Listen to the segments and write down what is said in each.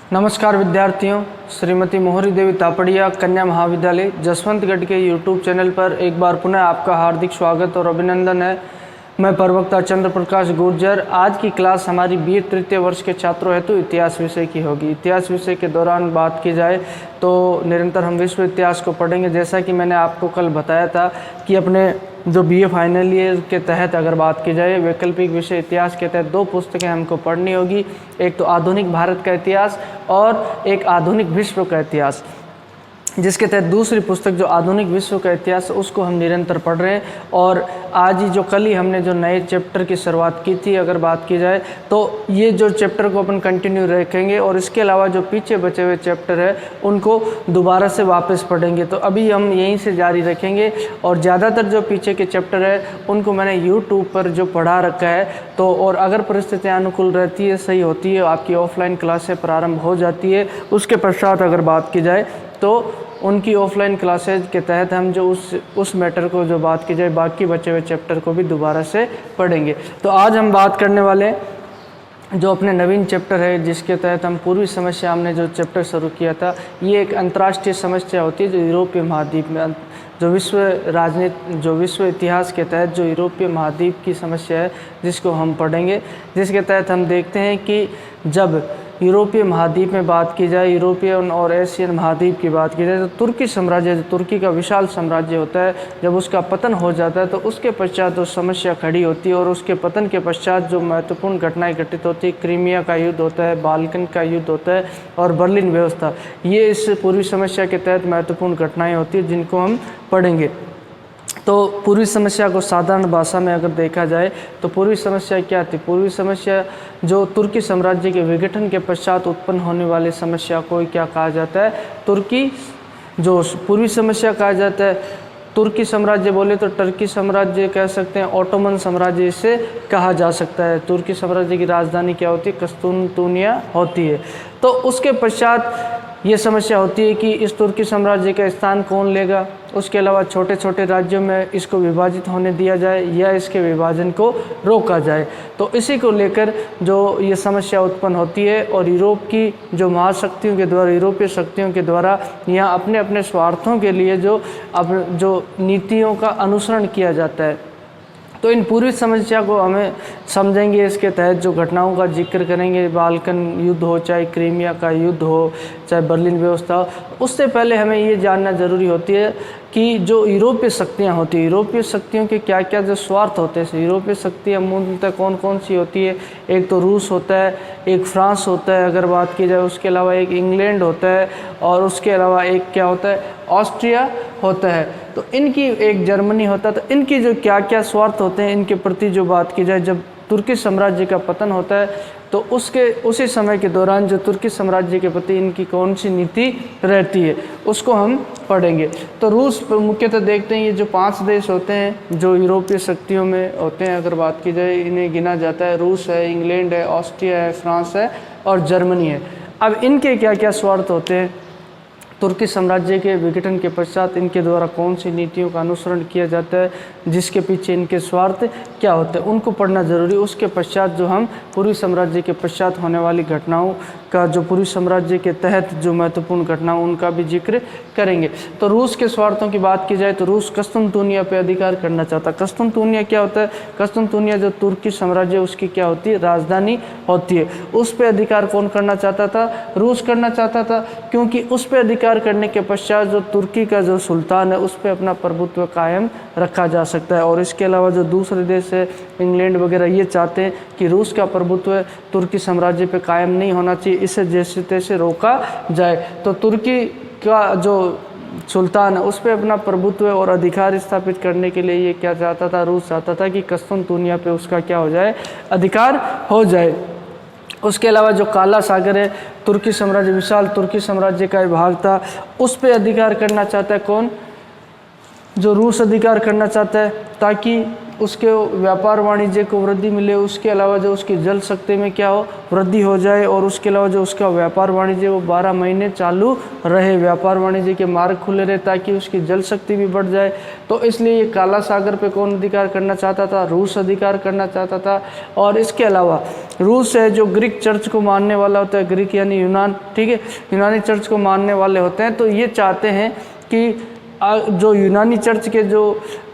नमस्कार विद्यार्थियों, श्रीमती मोहरी देवी तापड़िया कन्या महाविद्यालय जसवंतगढ़ के यूट्यूब चैनल पर एक बार पुनः आपका हार्दिक स्वागत और अभिनंदन है। मैं प्रवक्ता चंद्र प्रकाश गुर्जर। आज की क्लास हमारी बीए तृतीय वर्ष के छात्रों हेतु इतिहास विषय की होगी। इतिहास विषय के दौरान बात की जाए तो निरंतर हम विश्व इतिहास को पढ़ेंगे। जैसा कि मैंने आपको कल बताया था कि अपने जो बीए फाइनल ईयर के तहत अगर बात की जाए वैकल्पिक विषय इतिहास के तहत दो पुस्तकें हमको पढ़नी होगी। एक तो आधुनिक भारत का इतिहास और एक आधुनिक विश्व का इतिहास, जिसके तहत दूसरी पुस्तक जो आधुनिक विश्व का इतिहास उसको हम निरंतर पढ़ रहे हैं। और आज ही कल ही हमने जो नए चैप्टर की शुरुआत की थी, अगर बात की जाए तो ये जो चैप्टर को अपन कंटिन्यू रखेंगे और इसके अलावा जो पीछे बचे हुए चैप्टर है उनको दोबारा से वापस पढ़ेंगे। तो अभी हम यहीं से जारी रखेंगे और ज़्यादातर जो पीछे के चैप्टर है उनको मैंने यूट्यूब पर जो पढ़ा रखा है। तो और अगर परिस्थितियाँ अनुकूल रहती है, सही होती है, आपकी ऑफलाइन क्लासें प्रारंभ हो जाती है, उसके पश्चात अगर बात की जाए तो उनकी ऑफलाइन क्लासेज के तहत हम जो उस मैटर को जो बात की जाए बाकी बचे हुए चैप्टर को भी दोबारा से पढ़ेंगे। तो आज हम बात करने वाले जो अपने नवीन चैप्टर है जिसके तहत हम पूर्वी समस्या हमने जो चैप्टर शुरू किया था, ये एक अंतर्राष्ट्रीय समस्या होती है जो यूरोपीय महाद्वीप में जो विश्व इतिहास के तहत जो यूरोपीय महाद्वीप की समस्या है जिसको हम पढ़ेंगे। जिसके तहत हम देखते हैं कि जब यूरोपीय महाद्वीप में बात की जाए, यूरोपियन और एशियन महाद्वीप की बात की जाए तो तुर्की साम्राज्य, जो तुर्की का विशाल साम्राज्य होता है, जब उसका पतन हो जाता है तो उसके पश्चात जो समस्या खड़ी होती है और उसके पतन के पश्चात जो महत्वपूर्ण घटनाएं घटित होती है, क्रीमिया का युद्ध होता है, बाल्कन का युद्ध होता है और बर्लिन व्यवस्था, ये इस पूर्वी समस्या के तहत महत्वपूर्ण घटनाएँ होती है जिनको हम पढ़ेंगे। तो पूर्वी समस्या को साधारण भाषा में अगर देखा जाए तो पूर्वी समस्या क्या थी? पूर्वी समस्या जो तुर्की साम्राज्य के विघटन के पश्चात उत्पन्न होने वाली समस्या को क्या कहा जाता है? तुर्की जो पूर्वी समस्या कहा जाता है। तुर्की साम्राज्य बोले तो टर्की साम्राज्य कह सकते हैं, ओटोमन साम्राज्य इसे कहा जा सकता है। तुर्की साम्राज्य की राजधानी क्या होती है? कस्तूनतूनिया होती है। तो उसके पश्चात ये समस्या होती है कि इस तुर्की साम्राज्य का स्थान कौन लेगा, उसके अलावा छोटे छोटे राज्यों में इसको विभाजित होने दिया जाए या इसके विभाजन को रोका जाए। तो इसी को लेकर जो ये समस्या उत्पन्न होती है और यूरोप की जो महाशक्तियों के द्वारा, यूरोपीय शक्तियों के द्वारा यहाँ अपने अपने स्वार्थों के लिए जो नीतियों का अनुसरण किया जाता है। तो इन पूरी समस्या को हमें समझेंगे, इसके तहत जो घटनाओं का जिक्र करेंगे, बाल्कन युद्ध हो, चाहे क्रीमिया का युद्ध हो, चाहे बर्लिन व्यवस्था हो। उससे पहले हमें ये जानना ज़रूरी होती है कि जो यूरोपीय शक्तियाँ होती है, यूरोपीय शक्तियों के क्या क्या जो स्वार्थ होते हैं। यूरोपीय शक्तियाँ मूलतः कौन कौन सी होती है? एक तो रूस होता है, एक फ्रांस होता है अगर बात की जाए, उसके अलावा एक इंग्लैंड होता है और उसके अलावा एक क्या होता है? ऑस्ट्रिया होता है। तो इनकी एक जर्मनी होता है। तो इनकी जो क्या क्या स्वार्थ होते हैं इनके प्रति जो बात की जाए, जब तुर्की साम्राज्य का पतन होता है तो उसी समय के दौरान जो तुर्की साम्राज्य के प्रति इनकी कौन सी नीति रहती है उसको हम पढ़ेंगे। तो रूस पर मुख्यतः देखते हैं, ये जो 5 देश होते हैं जो यूरोपीय शक्तियों में होते हैं, अगर बात की जाए इन्हें गिना जाता है। रूस है, इंग्लैंड है, ऑस्ट्रिया है, फ्रांस है और जर्मनी है। अब इनके क्या क्या स्वार्थ होते हैं? तुर्की साम्राज्य के विघटन के पश्चात इनके द्वारा कौन सी नीतियों का अनुसरण किया जाता है, जिसके पीछे इनके स्वार्थ क्या होते हैं, उनको पढ़ना जरूरी। उसके पश्चात जो हम पूर्वी साम्राज्य के पश्चात होने वाली घटनाओं का, जो पूर्वी साम्राज्य के तहत जो महत्वपूर्ण घटनाओं उनका भी जिक्र करेंगे। तो रूस के स्वार्थों की बात की जाए तो रूस कस्तूनतूनिया पर अधिकार करना चाहता। कस्तूनतूनिया क्या होता है? कस्तूनतूनिया जो तुर्की साम्राज्य उसकी क्या होती है? राजधानी होती है। उस पर अधिकार कौन करना चाहता था? रूस करना चाहता था, क्योंकि उस पर अधिकार करने के पश्चात जो तुर्की का जो सुल्तान है उस पर अपना प्रभुत्व कायम रखा जा सकता है। और इसके अलावा जो दूसरे देश है, इंग्लैंड वगैरह, ये चाहते हैं कि रूस का प्रभुत्व तुर्की साम्राज्य पे कायम नहीं होना चाहिए, इसे जैसे तैसे रोका जाए। तो तुर्की का जो सुल्तान है उस पर अपना प्रभुत्व और अधिकार स्थापित करने के लिए ये क्या चाहता था? रूस चाहता था कि कस्तूनतूनिया पे उसका क्या हो जाए? अधिकार हो जाए। उसके अलावा जो काला सागर है, तुर्की साम्राज्य, विशाल तुर्की साम्राज्य का भाग था, उस पर अधिकार करना चाहता है कौन? जो रूस अधिकार करना चाहता है, ताकि उसके व्यापार वाणिज्य को वृद्धि मिले, उसके अलावा जो उसकी जल शक्ति में क्या हो, वृद्धि हो जाए, और उसके अलावा जो उसका व्यापार वाणिज्य वो 12 महीने चालू रहे, व्यापार वाणिज्य के मार्ग खुले रहे, ताकि उसकी जल शक्ति भी बढ़ जाए। तो इसलिए ये काला सागर पे कौन अधिकार करना चाहता था? रूस अधिकार करना चाहता था। और इसके अलावा रूस है जो ग्रीक चर्च को मानने वाला होता है, ग्रीक यानी यूनान, ठीक है, यूनानी चर्च को मानने वाले होते हैं। तो ये चाहते हैं कि जो यूनानी चर्च के जो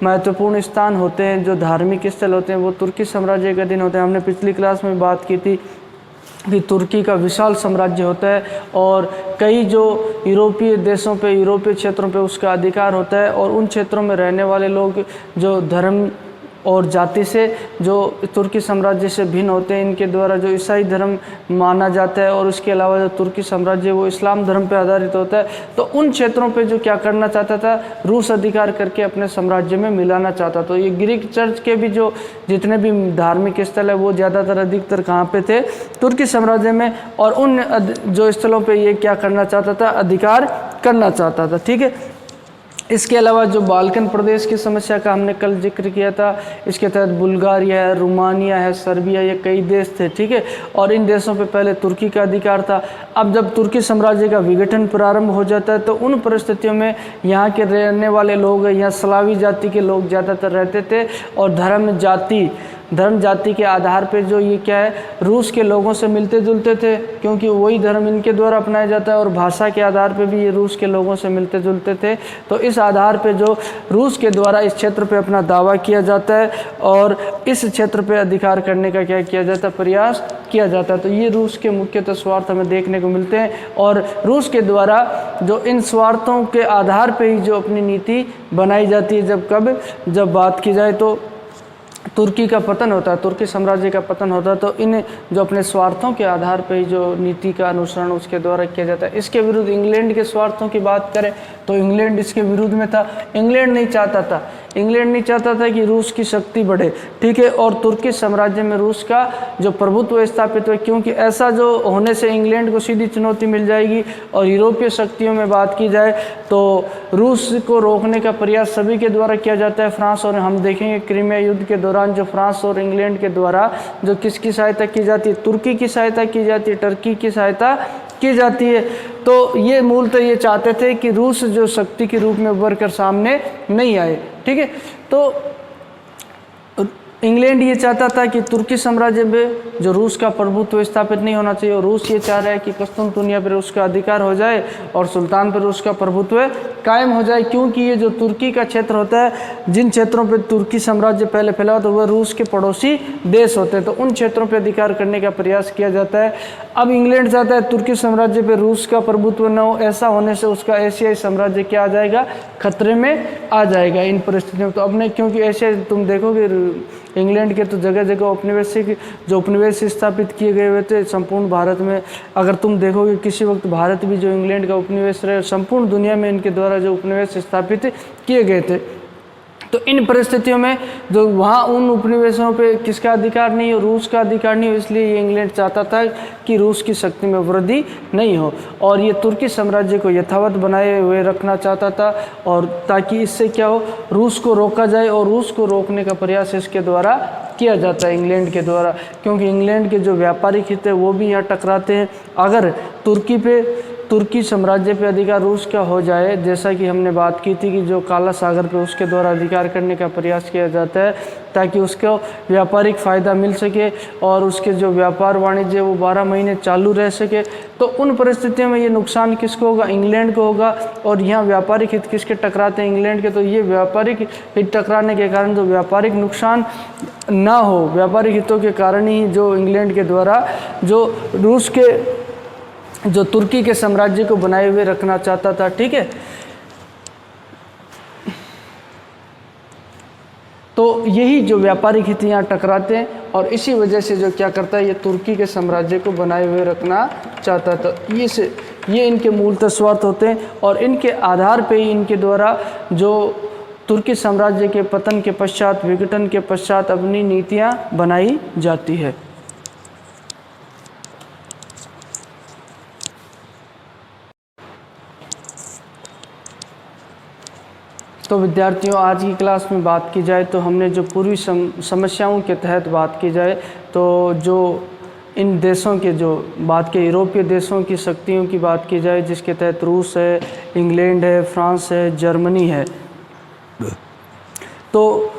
महत्वपूर्ण स्थान होते हैं, जो धार्मिक स्थल होते हैं, वो तुर्की साम्राज्य के अधीन होते हैं। हमने पिछली क्लास में बात की थी कि तुर्की का विशाल साम्राज्य होता है और कई जो यूरोपीय देशों पे, यूरोपीय क्षेत्रों पे उसका अधिकार होता है, और उन क्षेत्रों में रहने वाले लोग जो धर्म और जाति से जो तुर्की साम्राज्य से भिन्न होते हैं, इनके द्वारा जो ईसाई धर्म माना जाता है, और उसके अलावा जो तुर्की साम्राज्य वो इस्लाम धर्म पे आधारित होता है। तो उन क्षेत्रों पे जो क्या करना चाहता था, रूस अधिकार करके अपने साम्राज्य में मिलाना चाहता। तो ये ग्रीक चर्च के भी जो जितने भी धार्मिक स्थल है वो ज़्यादातर अधिकतर कहाँ पे थे? तुर्की साम्राज्य में। और उन जो स्थलों पर ये क्या करना चाहता था? अधिकार करना चाहता था, ठीक है। इसके अलावा जो बाल्कन प्रदेश की समस्या का हमने कल जिक्र किया था, इसके तहत बुल्गारिया है, रोमानिया है, सर्बिया, ये कई देश थे, ठीक है। और इन देशों पे पहले तुर्की का अधिकार था। अब जब तुर्की साम्राज्य का विघटन प्रारंभ हो जाता है, तो उन परिस्थितियों में यहाँ के रहने वाले लोग, यहाँ स्लावी जाति के लोग ज़्यादातर रहते थे, और धर्म जाति के आधार पे जो ये क्या है, रूस के लोगों से मिलते जुलते थे, क्योंकि वही धर्म इनके द्वारा अपनाया जाता है, और भाषा के आधार पे भी ये रूस के लोगों से मिलते जुलते थे। तो इस आधार पे जो रूस के द्वारा इस क्षेत्र पे अपना दावा किया जाता है, और इस क्षेत्र पे अधिकार करने का क्या किया जाता है? प्रयास किया जाता है। तो ये रूस के मुख्यतः स्वार्थ हमें देखने को मिलते हैं, और रूस के द्वारा जो इन स्वार्थों के आधार पर ही जो अपनी नीति बनाई जाती है। जब बात की जाए तो तुर्की का पतन होता है, तुर्की साम्राज्य का पतन होता है, तो इन जो अपने स्वार्थों के आधार पर ही जो नीति का अनुसरण उसके द्वारा किया जाता है। इसके विरुद्ध इंग्लैंड के स्वार्थों की बात करें तो इंग्लैंड इसके विरुद्ध में था। इंग्लैंड नहीं चाहता था कि रूस की शक्ति बढ़े, ठीक है, और तुर्की साम्राज्य में रूस का जो प्रभुत्व स्थापित हुए, क्योंकि ऐसा जो होने से इंग्लैंड को सीधी चुनौती मिल जाएगी। और यूरोपीय शक्तियों में बात की जाए तो रूस को रोकने का प्रयास सभी के द्वारा किया जाता है। फ्रांस, और हम देखेंगे क्रीमिया युद्ध के दौरान जो फ्रांस और इंग्लैंड के द्वारा जो किसकी सहायता की जाती है? तुर्की की सहायता की जाती है, टर्की की सहायता की जाती है। तो ये मूलतः ये चाहते थे कि रूस जो शक्ति के रूप में उभर कर सामने नहीं आए, ठीक है। तो इंग्लैंड ये चाहता था कि तुर्की साम्राज्य में जो रूस का प्रभुत्व स्थापित नहीं होना चाहिए, और रूस ये चाह रहा है कि कुस्तुनतुनिया पर उसका अधिकार हो जाए और सुल्तान पर उसका प्रभुत्व कायम हो जाए। क्योंकि ये जो तुर्की का क्षेत्र होता है, जिन क्षेत्रों पर तुर्की साम्राज्य पहले फैला तो वह रूस के पड़ोसी देश होते हैं, तो उन क्षेत्रों पर अधिकार करने का प्रयास किया जाता है। अब इंग्लैंड चाहता है तुर्की साम्राज्य पर रूस का प्रभुत्व न हो, ऐसा होने से उसका एशियाई साम्राज्य क्या आ जाएगा? खतरे में आ जाएगा इन परिस्थितियों में। तो अब नहीं, क्योंकि एशिया तुम देखोगे इंग्लैंड के तो जगह जगह उपनिवेश स्थापित किए गए हुए थे संपूर्ण भारत में। अगर तुम देखोगे किसी वक्त भारत भी जो इंग्लैंड का उपनिवेश रहे, संपूर्ण दुनिया में इनके द्वारा जो उपनिवेश स्थापित किए गए थे। तो इन परिस्थितियों में जो वहाँ उन उपनिवेशों पे किसका अधिकार नहीं हो? रूस का अधिकार नहीं हो। इसलिए ये इंग्लैंड चाहता था कि रूस की शक्ति में वृद्धि नहीं हो, और ये तुर्की साम्राज्य को यथावत बनाए हुए रखना चाहता था, और ताकि इससे क्या हो, रूस को रोका जाए। और रूस को रोकने का प्रयास इसके द्वारा किया जाता है, इंग्लैंड के द्वारा, क्योंकि इंग्लैंड के जो व्यापारिक हित है वो भी यहाँ टकराते हैं। अगर तुर्की साम्राज्य पे अधिकार रूस का हो जाए, जैसा कि हमने बात की थी कि जो काला सागर पे उसके द्वारा अधिकार करने का प्रयास किया जाता है, ताकि उसको व्यापारिक फ़ायदा मिल सके और उसके जो व्यापार वाणिज्य वो 12 महीने चालू रह सके। तो उन परिस्थितियों में ये नुकसान किसको होगा? इंग्लैंड को होगा। और यहाँ व्यापारिक हित किसके टकराते हैं? इंग्लैंड के। तो ये व्यापारिक हित टकराने के कारण जो व्यापारिक नुकसान ना हो, व्यापारिक हितों के कारण ही जो इंग्लैंड के द्वारा जो रूस के जो तुर्की के साम्राज्य को बनाए हुए रखना चाहता था, ठीक है। तो यही जो व्यापारिक हित यहाँ टकराते हैं, और इसी वजह से जो क्या करता है, ये तुर्की के साम्राज्य को बनाए हुए रखना चाहता था। ये इनके मूलतः स्वार्थ होते हैं, और इनके आधार पे ही इनके द्वारा जो तुर्की साम्राज्य के पतन के पश्चात, विघटन के पश्चात अपनी नीतियाँ बनाई जाती है। तो विद्यार्थियों, आज की क्लास में बात की जाए तो हमने जो पूर्वी समस्याओं के तहत बात की जाए तो जो इन देशों के जो बात के यूरोपीय देशों की शक्तियों की बात की जाए, जिसके तहत रूस है, इंग्लैंड है, फ्रांस है, जर्मनी है, तो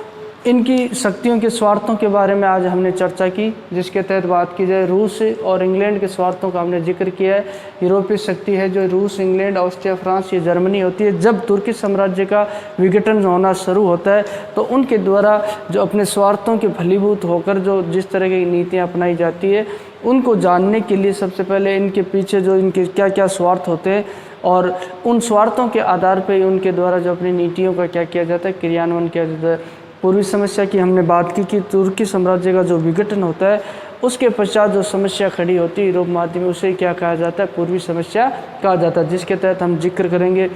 इनकी शक्तियों के स्वार्थों के बारे में आज हमने चर्चा की। जिसके तहत बात की जाए रूस और इंग्लैंड के स्वार्थों का हमने जिक्र किया है। यूरोपीय शक्ति है जो रूस, इंग्लैंड, ऑस्ट्रिया, फ्रांस, ये जर्मनी होती है। जब तुर्की साम्राज्य का विघटन होना शुरू होता है तो उनके द्वारा जो अपने स्वार्थों के फलीभूत होकर जो जिस तरह की नीतियाँ अपनाई जाती है, उनको जानने के लिए सबसे पहले इनके पीछे जो इनके क्या क्या स्वार्थ होते हैं और उन स्वार्थों के आधार पर उनके द्वारा जो अपनी नीतियों का क्या किया जाता है, क्रियान्वयन किया जाता है। पूर्वी समस्या की हमने बात की कि तुर्की साम्राज्य का जो विघटन होता है उसके पश्चात जो समस्या खड़ी होती है यूरोप महाद्वीप में, उसे क्या कहा जाता है, पूर्वी समस्या कहा जाता है। जिसके तहत हम जिक्र करेंगे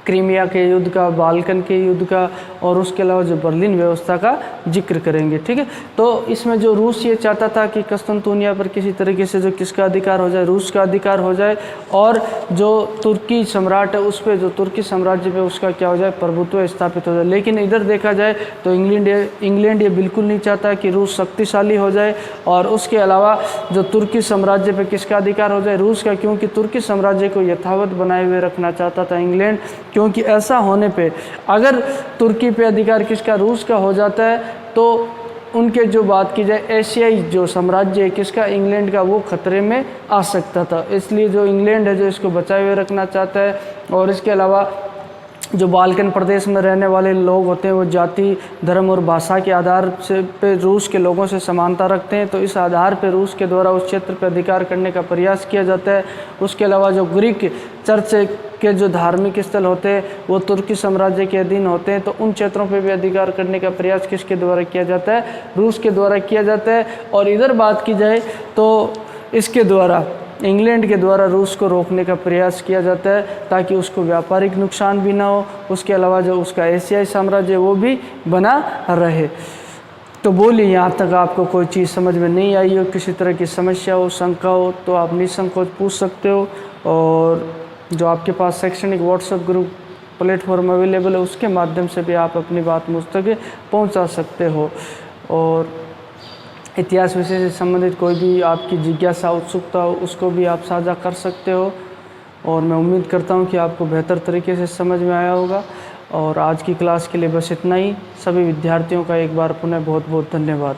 क्रीमिया के युद्ध का, बाल्कन के युद्ध का और उसके अलावा जो बर्लिन व्यवस्था का जिक्र करेंगे। ठीक है, तो इसमें जो रूस ये चाहता था कि कस्तुनतुनिया पर किसी तरीके से जो किसका अधिकार हो जाए, रूस का अधिकार हो जाए, और जो तुर्की सम्राट है उस पर, जो तुर्की साम्राज्य पे उसका क्या हो जाए, प्रभुत्व स्थापित हो जाए। लेकिन इधर देखा जाए तो इंग्लैंड ये बिल्कुल नहीं चाहता कि रूस शक्तिशाली हो जाए और उसके अलावा जो तुर्की साम्राज्य पर किसका अधिकार हो जाए, रूस का, क्योंकि तुर्की साम्राज्य को यथावत बनाए हुए रखना चाहता था इंग्लैंड। क्योंकि ऐसा होने पे अगर तुर्की पे अधिकार किसका, रूस का हो जाता है, तो उनके जो बात की जाए एशियाई जो साम्राज्य है किसका, इंग्लैंड का, वो खतरे में आ सकता था। इसलिए जो इंग्लैंड है जो इसको बचाए हुए रखना चाहता है। और इसके अलावा जो बाल्कन प्रदेश में रहने वाले लोग होते हैं वो जाति, धर्म और भाषा के आधार से पे रूस के लोगों से समानता रखते हैं, तो इस आधार पे रूस के द्वारा उस क्षेत्र पर अधिकार करने का प्रयास किया जाता है। उसके अलावा जो ग्रीक चर्च के जो धार्मिक स्थल होते हैं वो तुर्की साम्राज्य के अधीन होते हैं, तो उन क्षेत्रों पे भी अधिकार करने का प्रयास किसके द्वारा किया जाता है, रूस के द्वारा किया जाता है। और इधर बात की जाए तो इसके द्वारा, इंग्लैंड के द्वारा रूस को रोकने का प्रयास किया जाता है ताकि उसको व्यापारिक नुकसान भी ना हो। उसके अलावा जो उसका एशियाई साम्राज्य वो भी बना रहे। तो बोलिए, यहाँ तक आपको कोई चीज़ समझ में नहीं आई हो, किसी तरह की समस्या हो, शंका हो, तो आप निसंकोच पूछ सकते हो। और जो आपके पास शैक्षणिक व्हाट्सएप ग्रुप प्लेटफॉर्म अवेलेबल है उसके माध्यम से भी आप अपनी बात मुझ तक पहुँचा सकते हो। और इतिहास विषय से संबंधित कोई भी आपकी जिज्ञासा, उत्सुकता हो, उसको भी आप साझा कर सकते हो। और मैं उम्मीद करता हूँ कि आपको बेहतर तरीके से समझ में आया होगा। और आज की क्लास के लिए बस इतना ही। सभी विद्यार्थियों का एक बार पुनः बहुत बहुत धन्यवाद।